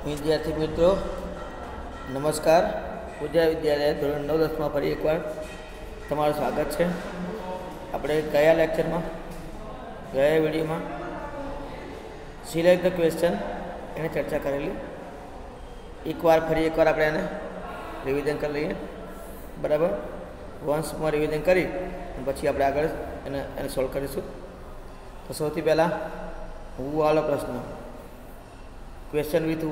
विद्यार्थी मित्रों नमस्कार। पूजा विद्यालय धोरण 9-10 में फरी एक बार तमाરું स्वागत है। આપણે ગયા લેક્ચરમાં ગયા વિડીયોમાં સિલેક્ટ ધ ક્વેશ્ચન એને ચર્ચા કરેલી। ફરી એકવાર આપણે એને રિવિઝન કરી લઈએ, બરાબર। વન્સમાં રિવિઝન કરી પછી આપણે આગળ એને સોલ્વ કરીશું। તો સૌથી પહેલાં હું વાળો પ્રશ્ન, क्वेश्चन विथ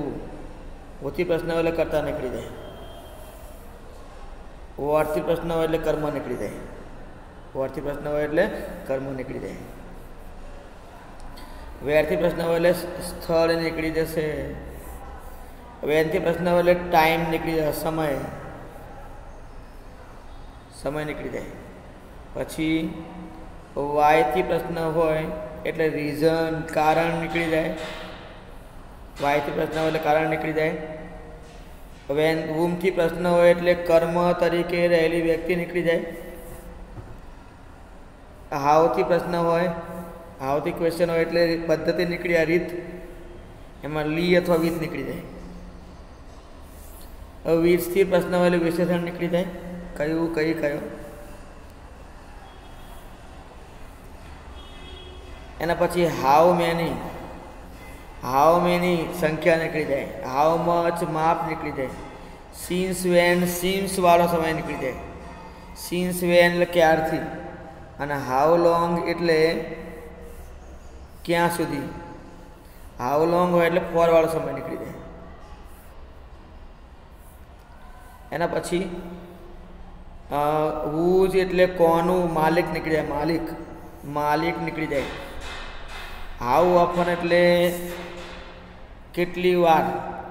होती प्रश्न हो करता निकली जाए, वार्थिक प्रश्न हो कर्म निकली जाए, वार्थिक प्रश्न हो कर्म निकली जाए, व्यर्थिक प्रश्न हो स्थल निकली जैसे, व्यर्थिक प्रश्न हो टाइम निकली जाए, समय समय निकली जाए। पछी वायथी प्रश्न हो रीजन कारण निकली जाए, वायथी प्रश्न हो कारण निकली जाए। वेन वूमथी प्रश्न हो कर्म तरीके रहेली व्यक्ति निकली जाए। हावथी प्रश्न हो हावथी क्वेश्चन हो पद्धति निकली आ रीत एमां ली अथवा विथ निकली जाए। विथथी प्रश्न हो विशेषण निकली जाए, कयु कई कयो। एना पछी हाउ मेनी संख्या निकली जाए, हाउ मच माप निकली जाए। सीन्स वेन सीम्स वालो समय निकली जाए, सीन्स वेन एटले क्यारथी, अने हाउ लॉन्ग एटले क्या सुधी, हाउ लॉन्ग हो एटले फॉर वालो समय निकली जाए। एना पछी हुज एटले कोनु, मालिक निकली जाए, मालिक मालिक निकली जाए। हाउ ऑफन एटले કેટલી વાર,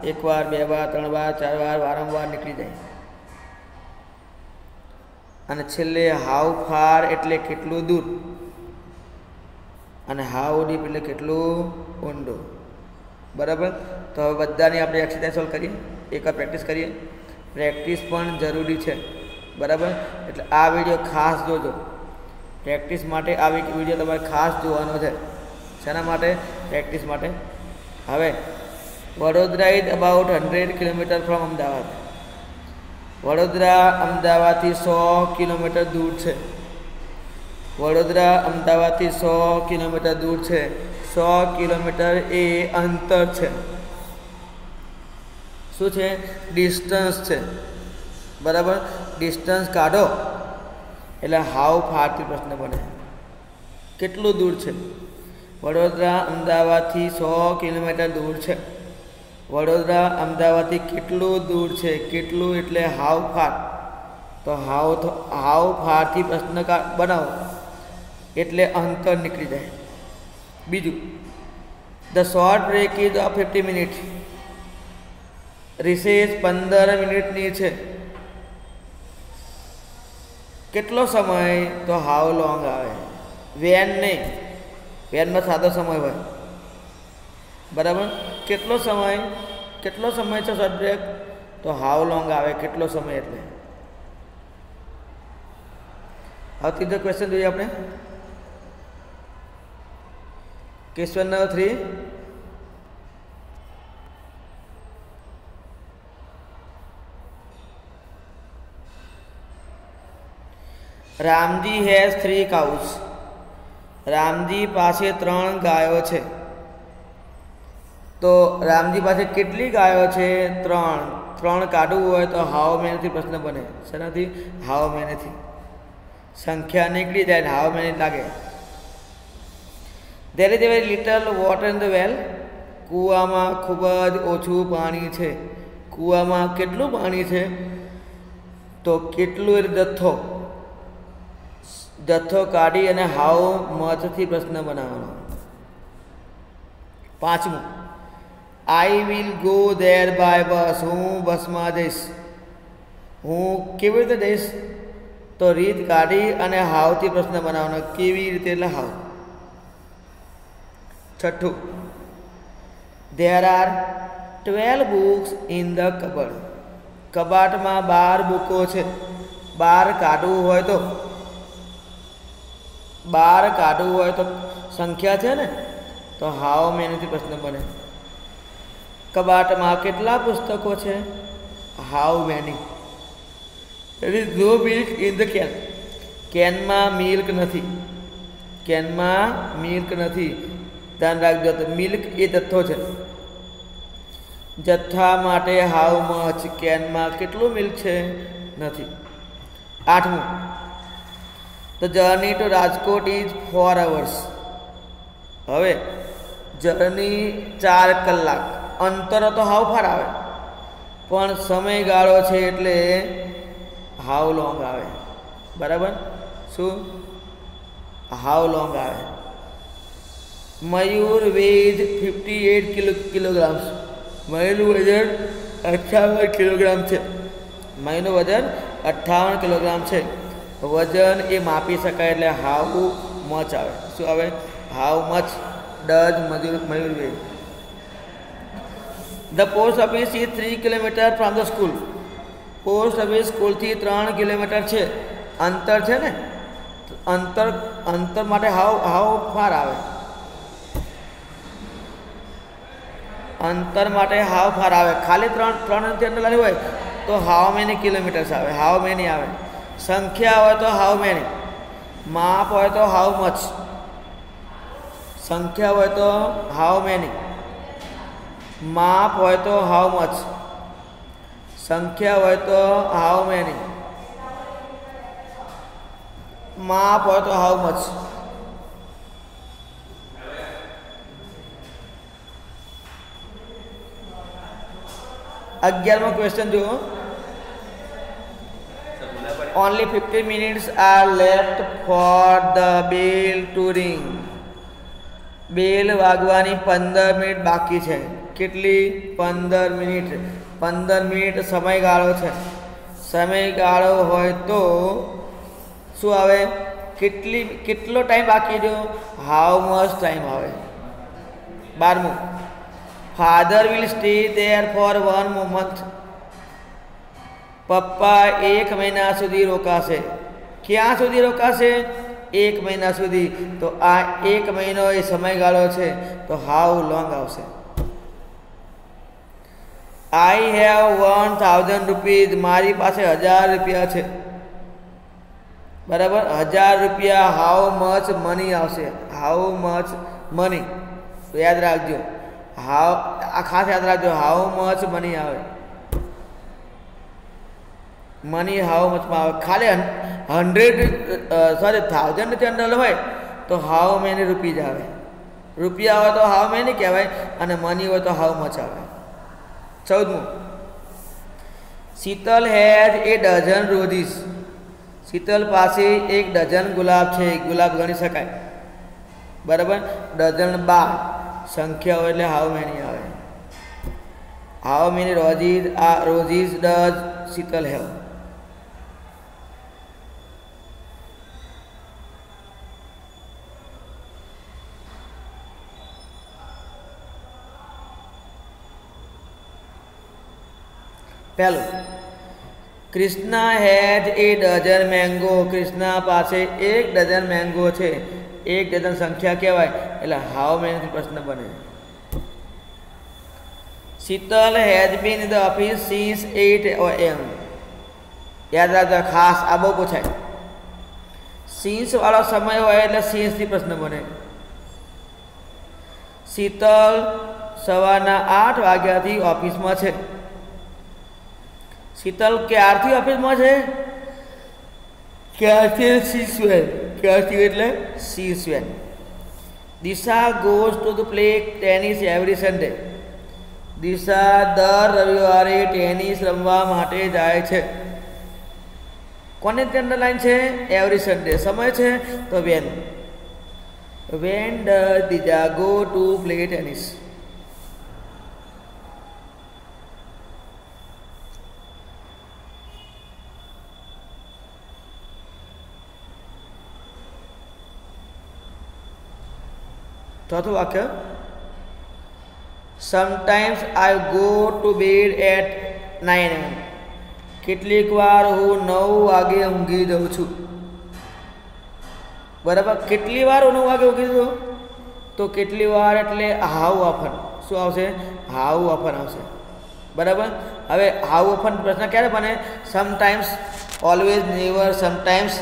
एक बार, बे बार, 3 बार, 4 बार, वारंवार निकली जाए। अने छेल्ले हाउ फार एटले केटલું दूर, अने हाउ डीप एटले केटલું ઊંડું, बराबर। तो હવે બધાની આપણે એક્સરસાઇઝ સોલ્વ કરીએ, એકવાર પ્રેક્ટિસ કરીએ। પ્રેક્ટિસ પણ જરૂરી છે, બરાબર। એટલે આ વિડીયો ખાસ જોજો, પ્રેક્ટિસ માટે આ વિડીયો તમારે ખાસ જોવાનો છે। શેના માટે? પ્રેક્ટિસ માટે। હવે Vadodara is about 100 kilometre from Amdavad. Vadodara Amdavad 100 kilometre दूर है। वडोदरा अमदावाद 100 किलोमीटर दूर है। 100 किलोमीटर ए अंतर है, शू है? डिस्टन्स है, बराबर। डिस्टन्स काढ़ो एटले हाउ फार थी प्रश्न बने, केटलू दूर है। वडोदरा अमदावाद 100 किलोमीटर दूर है। वडोदरा अमदावाद केटलू दूर है, केटलू एटले हाउ फार। तो हाउ फार थी प्रश्न का बनाओ एटले अंतर निकली जाए। बीजू, the short break is of 50 minute, recess 15 मिनिटनी है। केटलो समय? तो हाउ लॉन्ग आवे, वेन नहीं, वेन में सादो समय हो, बराबर। केटलो समय है शॉर्ट ब्रेक? तो हाउ लॉन्ग आवे, केटलो समय एटले। अब तीजो क्वेश्चन જોઈએ આપણે। Question number 3, Ramji has 3 cows। Ramji पासे 3 गायो छे। तो रामजी पास केटली गायो छे? 3 काढવું હોય तो हाउ मेनी थी प्रश्न बने, शेनाथी? हाउ मेनी थी। संख्या निकली जाए, हाउ मेनी लागे। There is very little water in the well. कूवामां खूब ज ओछું पाणी छे। कूवामां केटલું पाणी छे? तो केटલું એટલે જથ્થો, जथ्थो काढ़ी अने हाउ मच थी प्रश्न बनावવાનો। 5मું, I will go there by बस। हूँ बस में जईश। हूँ केवी रीते जईश? तो रीत काढ़ी अने हाउ थी प्रश्न बनावવાનો, केवी रीते एटले हाउ। 6ठું, there are 12 books in the cupboard. कबाट में 12 बुको छे। 12 काढવું હોય तो 12 काढવું હોય तो संख्या है ने, तो हाउ मेनी थी प्रश्न बने। કબાટમાં કેટલા પુસ્તકો છે? How many? There is no milk in the can. કેનમાં મિલ્ક નથી. કેનમાં મિલ્ક નથી. ધ્યાન રાખજો. તો મિલ્ક એ જથ્થો છે. જથ્થા માટે હાઉ મચ. કેનમાં કેટલું મિલ્ક છે? નથી. 8મું, the journey to Rajkot is 4 hours. હવે જર્ની 4 કલાક. અંતર તો હાઉ ફાર આવે, પણ સમયગાળો છે એટલે હાઉ લોંગ આવે. બરાબર? શું? હાઉ લોંગ આવે. મયુર વેઇઝ 58 કિલોગ્રામ્સ. મયુરનું વજન 58 કિલોગ્રામ છે. મયુરનું વજન 58 કિલોગ્રામ છે. વજન એ માપી શકાય એટલે હાઉ મચ આવે. શું આવે? How much does Mayur weigh. The post office is 3 kilometre from the school. Post office સ્કૂલથી 3 કિલોમીટર છે. અંતર છે ને, અંતર માટે હાઉ ફાર આવે. અંતર માટે હાઉ ફાર આવે. ખાલી 3 અંતર હોય તો હાઉ મેની કિલોમીટર્સ આવે. હાઉ મેની આવે. સંખ્યા હોય તો હાઉ મેની. માપ હોય તો હાઉ મચ. સંખ્યા હોય તો હાઉ મેની. માપ હોય તો હાઉ મચ. સંખ્યા હોય તો હાઉ મેની. માપ હોય તો હાઉ મચ. અગિયારમો ક્વેશ્ચન જુઓ. Only 15 minutes are left for the bell to ring. Bell વાગવાની 15 મિનિટ બાકી છે. કેટલી? 15 મિનિટ. 15 મિનિટ સમયગાળો છે. સમયગાળો હોય તો શું આવે? કેટલો ટાઈમ બાકી જો? હાઉ મચ ટાઈમ આવે. 12મું, father will stay there for 1 month. પપ્પા 1 મહિના સુધી રોકાશે. ક્યાં સુધી રોકાશે? 1 મહિના સુધી. તો આ 1 મહિનો એ સમયગાળો છે, તો હાઉ લોંગ આવશે. I have 1000 rupees. મારી પાસે 1000 રૂપિયા છે. બરાબર? 1000 રૂપિયા. હાઉ મચ મની આવશે. How much money. તો યાદ રાખજો. આ ખાસ યાદ રાખજો. હાઉ મચ મની આવે. મની હાઉ મચમાં આવે. ખાલી 1000 ચંડલ હોય તો હાઉ મેની રૂપીઝ આવે. રૂપિયા હોય તો હાઉ મેની કહેવાય, અને મની હોય તો હાઉ મચ આવે. 14મું, Sheetal has a dozen roses. Sheetal પાસે 1 ડઝન ગુલાબ છે. ગુલાબ ગણી શકાય. બરાબર? ડઝન 12. સંખ્યા હોય એટલે હાઉ મેની આવે. How many roses does Sheetal have? પહેલું, Krishna has a dozen mango. Krishna પાસે 1 ડઝન મેંગો છે. 1 ડઝન સંખ્યા કહેવાય એટલે હાઉ મેની પ્રશ્ન બને. Sheetal has been in the office since 8 AM. યાદ રાખજો, ખાસ આ બહુ પૂછાય. સિન્સ વાળો સમય હોય એટલે સિન્સથી પ્રશ્ન બને. શીતલ સવારના 8 વાગ્યાથી ઓફિસમાં છે. શીતલ ક્યારથી ઓફિસમાં છે? ક્યારથી? સીસવેન. ક્યારથી એટલે since when. Disha goes to the play tennis every Sunday. Disha દર રવિવારે ટેનિસ રમવા માટે જાય છે. કોને અંડરલાઈન છે? Every Sunday. સમય છે તો when. When does Disha go to play tennis? ચોથું વાક્ય, sometimes I go to bed at 9 AM. કેટલીક વાર હું 9 વાગે ઊંઘી જાઉં છું. બરાબર? કેટલી વાર હું 9 વાગે ઊંઘી જાઉં? તો કેટલી વાર એટલે હાઉ ઓફન. શું આવશે? હાઉ ઓફન આવશે. બરાબર. હવે હાઉ ઓફન પ્રશ્ન ક્યારે બને? Sometimes, always, never, sometimes,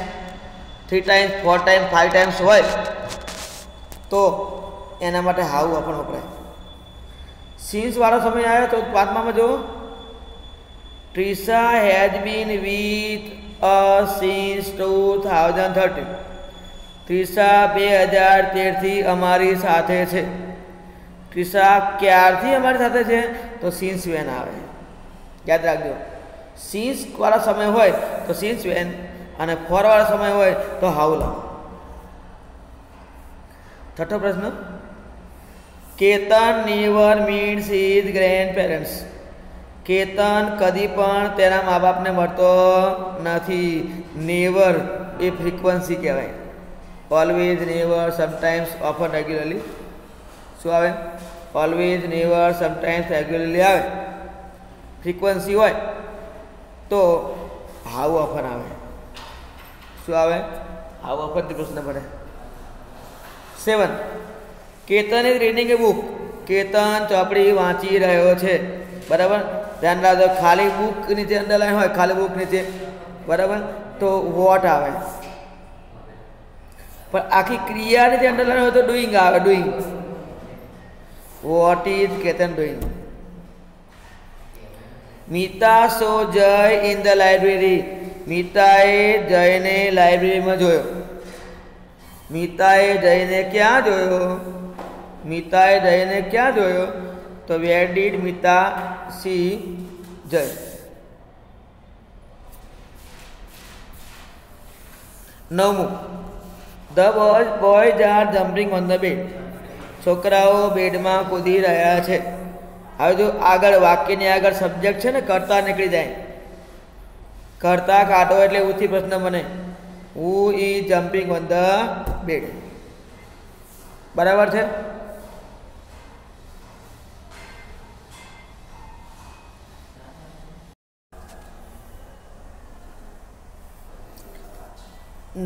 3 times, 4 times, 5 times હોય તો એના માટે હાઉ ઓફન વપરાય. સિન્સ વાળો સમય આવ્યો તો પાંચમામાં જો Trisha has been with us since 2013. Trisha 2013થી અમારી સાથે છે. ટ્રિશા ક્યારથી અમારી સાથે છે? તો સિન્સ વેન આવે. યાદ રાખજો, સિન્સ વાળા સમય હોય તો સિન્સ વેન અને ફોર વાળા સમય હોય તો હાઉ લાવો. છઠ્ઠો પ્રશ્ન, Ketan never meets his grandparents. Ketan કદી પણ તેના મા બાપને મળતો નથી. નેવર એ ફ્રીક્વન્સી કહેવાય. Always, never, sometimes, often, regularly શું આવે? ઓલવેઝ, નેવર, સમટાઈમ્સ, રેગ્યુલરલી આવે. ફ્રીક્વન્સી હોય તો હાઉ ઓફન આવે. શું આવે? હાઉ ઓફનથી પ્રશ્ન પડે. 7. Ketan is reading A book. Ketan ચોપડી વાંચી રહ્યો છે. બરાબર. ધ્યાન રાખજો, ખાલી બુક નીચે અંડરલાઈન હોય, ખાલી બુક નીચે, બરાબર, તો વોટ આવે. પણ આખી ક્રિયા નીચે અંડરલાઈન હોય તો ડુઈંગ આવે. Doing. What is Ketan doing? Meeta saw Jay in the library. મીતાએ જયને લાઇબ્રેરીમાં જોયો. મીતાએ જયને ક્યાં જોયો? મીતાએ જયને ક્યાં જોયો? તો વેર ડીડ મીતા સી જય? 9. The boys are jumping on the bed. છોકરાઓ બેડમાં કૂદી રહ્યા છે. હવે જો આગળ વાક્યની આગળ સબ્જેક્ટ છે ને, કરતા નીકળી જાય. કરતા કાઢો એટલે ઉથી પ્રશ્ન બને. Who is jumping on the bed. બરાબર છે?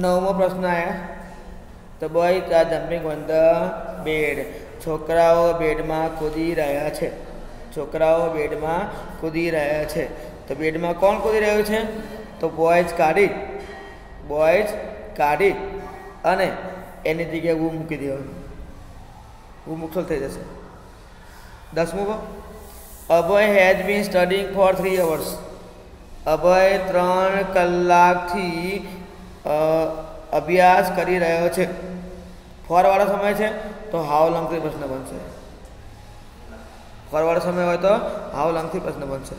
નવમો પ્રશ્ન આવ્યા. તો boys are jumping on the bed. છોકરાઓ બેડમાં કૂદી રહ્યા છે. છોકરાઓ બેડમાં કૂદી રહ્યા છે. તો બેડમાં કોણ કૂદી રહ્યું છે? તો બોયઝ કાઢી, બોયઝ કાઢી અને એની જગ્યાએ હું મૂકી દેવાનું. હું મુક્સલ થઈ જશે. 10મું, Abhay has been studying for 3 hours. Abhay 3 કલાકથી અભ્યાસ કરી રહ્યો છે. ફોર વાળો સમય છે તો હાઉ લોંગથી પ્રશ્ન બનશે. ફોર વાળો સમય હોય તો હાઉ લોંગથી પ્રશ્ન બનશે.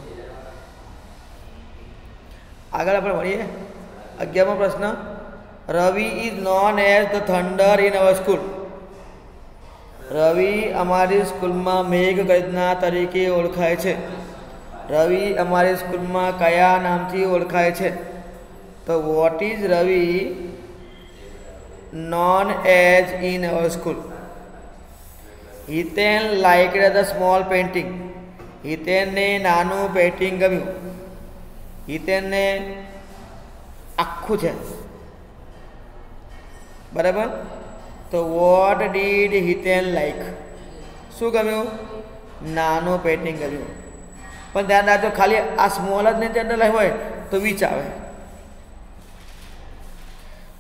આગળ આપણે મળીએ. 11મો પ્રશ્ન, Ravi is known as the thunder in our school. Ravi અમારી સ્કૂલમાં મેઘગર્જના તરીકે ઓળખાય છે. રવિ અમારી સ્કૂલમાં કયા નામથી ઓળખાય છે? તો what is Ravi known as in our school? Hiten liked the small painting. હિતેનને નાનું પેઇન્ટિંગ ગમ્યું. હિતેનને આખું છે. બરાબર. તો વોટ ડીડ હિતેન લાઈક? શું ગમ્યું? નાનું પેઇન્ટિંગ ગમ્યું. પણ ધ્યાન રાખજો, ખાલી આ સ્મોલ જ ની અંદર હોય તો વિચ આવે.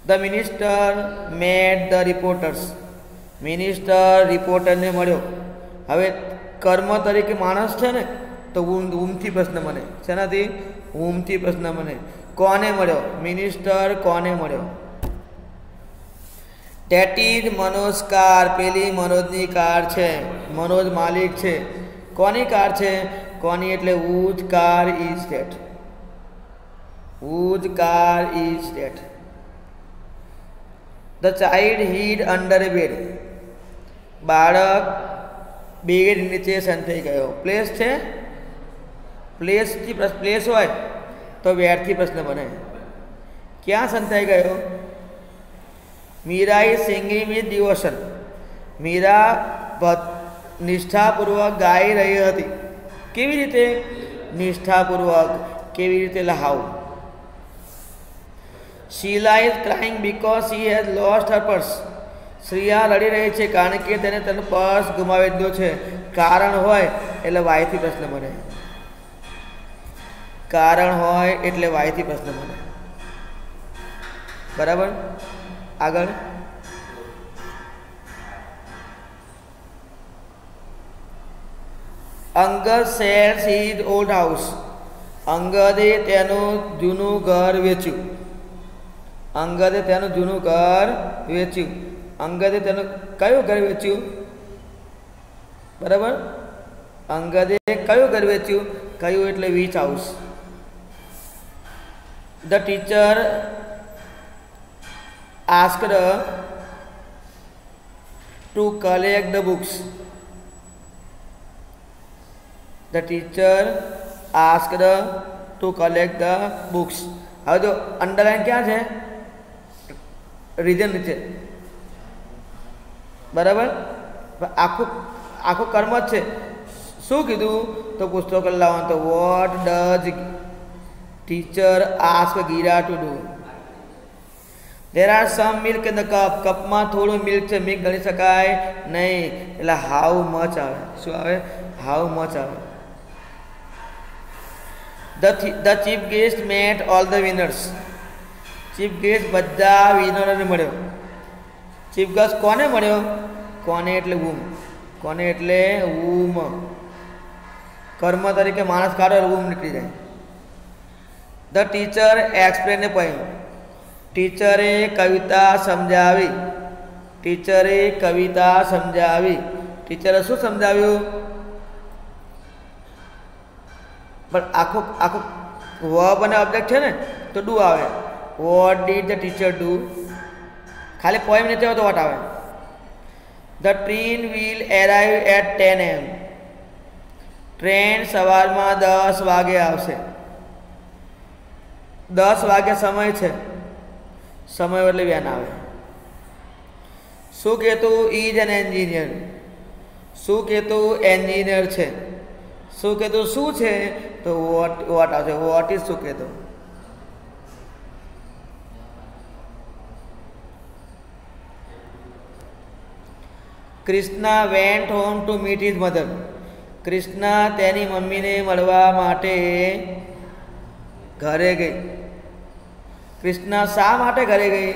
The minister met the reporters. Minister રિપોર્ટરને મળ્યો. હવે કર્મ તરીકે માણસ છે ને તો ઊમથી પ્રશ્ન બને. શેનાથી? ઊમથી પ્રશ્ન બને. કોને મળ્યો? મિનિસ્ટર કોને મળ્યો? That is Manoj car. પેલી મનોજની કાર છે. મનોજ માલિક છે. કોની કાર છે? કોની એટલે whose car is that. Whose car is that. The child hid under a bed. બાળક બેડ નીચે સંતાઈ ગયો. પ્લેસ છે. પ્લેસથી પ્લેસ હોય તો વેરથી પ્રશ્ન બને. ક્યાં સંતાઈ ગયો? Meera is singing with devotion. Meera નિષ્ઠાપૂર્વક ગાઈ રહી હતી. કેવી રીતે? નિષ્ઠાપૂર્વક. કેવી રીતે? લહાવ. Sheela is crying because she has lost her purse. Shreya રડી રહી છે કારણ કે તેને તેનું પર્સ ગુમાવી દીધો છે. કારણ હોય એટલે વાયથી પ્રશ્ન બને, કારણ હોય એટલે વાયથી પ્રશ્ન બને, બરાબર. આગળ Angad sells his old house. અંગદે તેનું જૂનું ઘર વેચ્યું. અંગદે તેનું જૂનું ઘર વેચ્યું. અંગદે તેનું કયું ઘર વેચ્યું? બરાબર. અંગદે કયું ઘર વેચ્યું? કયું એટલે which house. The teacher asked two collect the books. The teacher asked two collect the books. હવે જો અંડરલાઈન ક્યાં છે? રીઝન નીચે, બરાબર. આખું આખું કર્મ જ છે. શું કીધું? તો પુસ્તકો લાવવાનું. તો what does teacher ask Gira to do? There are some milk in the cup. કપમાં થોડું મિલ્ક છે, મિલ્ક ગણી શકાય નહીં, એટલે હાઉ મચ આવે. શું આવે? હાઉ મચ આવે. The chief guest met all the winners. Chief guest બધા વિનરોને મળ્યો. ચીફ ગેસ્ટ કોને મળ્યો? કોને એટલે વૂમ. કોને એટલે વૂમ. કર્મ તરીકે માણસ કાઢો, વૂમ નીકળી જાય. The teacher explain a poem. ટીચરે કવિતા સમજાવી. ટીચરે કવિતા સમજાવી. ટીચરે શું સમજાવ્યું? પણ આખું આખું વર્બ અને ઓબ્જેક્ટ છે ને, તો ડુ આવે. What did the teacher do? ખાલી પોઈમ નથી આવે તો વોટ આવે. The train will arrive at 10 AM. Train સવારમાં 10 વાગે આવશે. 10 વાગે સમય છે, સમય એટલે વેન આવે. શું કહેતું? Is an engineer. શું કહેતું? એન્જિનિયર છે. શું કહેતું? શું છે? તો વોટ આવશે. વોટ ઇઝ શું કહેતું? Krishna went home to meet his mother. Krishna તેની મમ્મીને મળવા માટે ઘરે ગઈ. કૃષ્ણા શા માટે ઘરે ગઈ?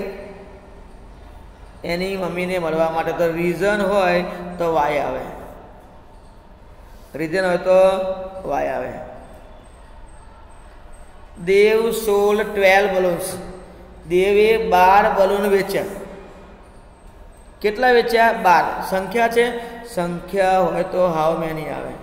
એની મમ્મીને મળવા માટે. તો રીઝન હોય તો વાય આવે. રીઝન હોય તો વાય આવે. દેવ સોલ્ડ 12 બલૂન્સ. દેવે 12 બલૂન વેચ્યા. કેટલા વેચ્યા? 12. સંખ્યા છે, સંખ્યા હોય તો હાઉ મેની આવે.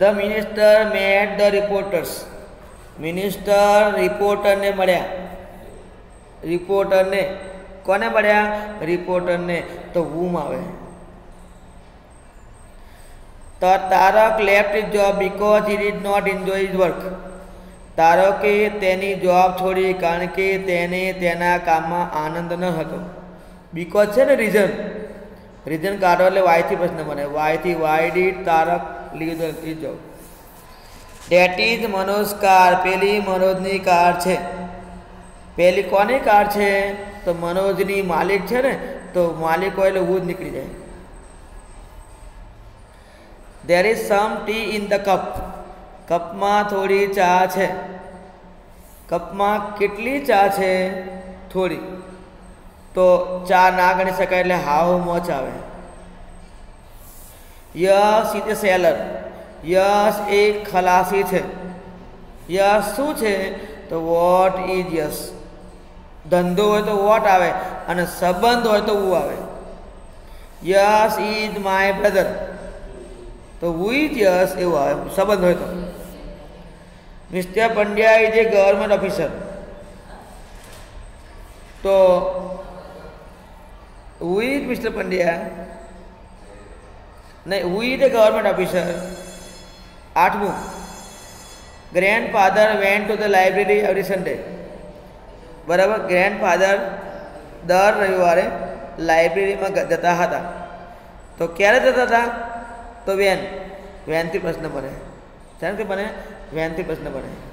The minister met the reporters. Minister રિપોર્ટરને મળ્યા. રિપોર્ટરને કોને મળ્યા? રિપોર્ટરને. તો whom આવે. તો Tarak left his job because he did not enjoy his work. તારકે તેની જોબ છોડી કારણ કે તેને તેના કામમાં આનંદ ન હતો. બીકોઝ છે ને રીઝન. રીઝન કાઢો એટલે વાયથી પ્રશ્ન બને. વાયથી why did Tarak leave the job. That is Manoj car. પેલી મનોજની કાર છે. પેલી કોની કાર છે? તો મનોજની માલિક છે ને, તો માલિક હોય એટલે હું જ નીકળી જાય. There is sum T in the cup. કપમાં થોડી ચા છે. કપમાં કેટલી ચા છે? થોડી. તો ચા ના ગણી શકાય એટલે હાઉ મચ આવે. Yes is a sailor. Yes એ ખલાસી છે. યસ શું છે? તો વોટ ઇઝ યસ. ધંધો હોય તો વોટ આવે, અને સંબંધ હોય તો હું આવે. Yes is my brother. તો હુ ઇઝ યસ એવું આવે સંબંધ હોય તો. Mister Pandya is a government officer. તો હુ ઇઝ મિસ્ટર પંડ્યા? નહીં, who is a government officer. 8મું, grandfather went to the library every Sunday. બરાબર. ગ્રેન્ડફાધર દર રવિવારે લાઇબ્રેરીમાં જતા હતા. તો ક્યારે જતા હતા? તો વેનથી પ્રશ્ન બને. શાનાથી બને? વેનથી પ્રશ્ન બને.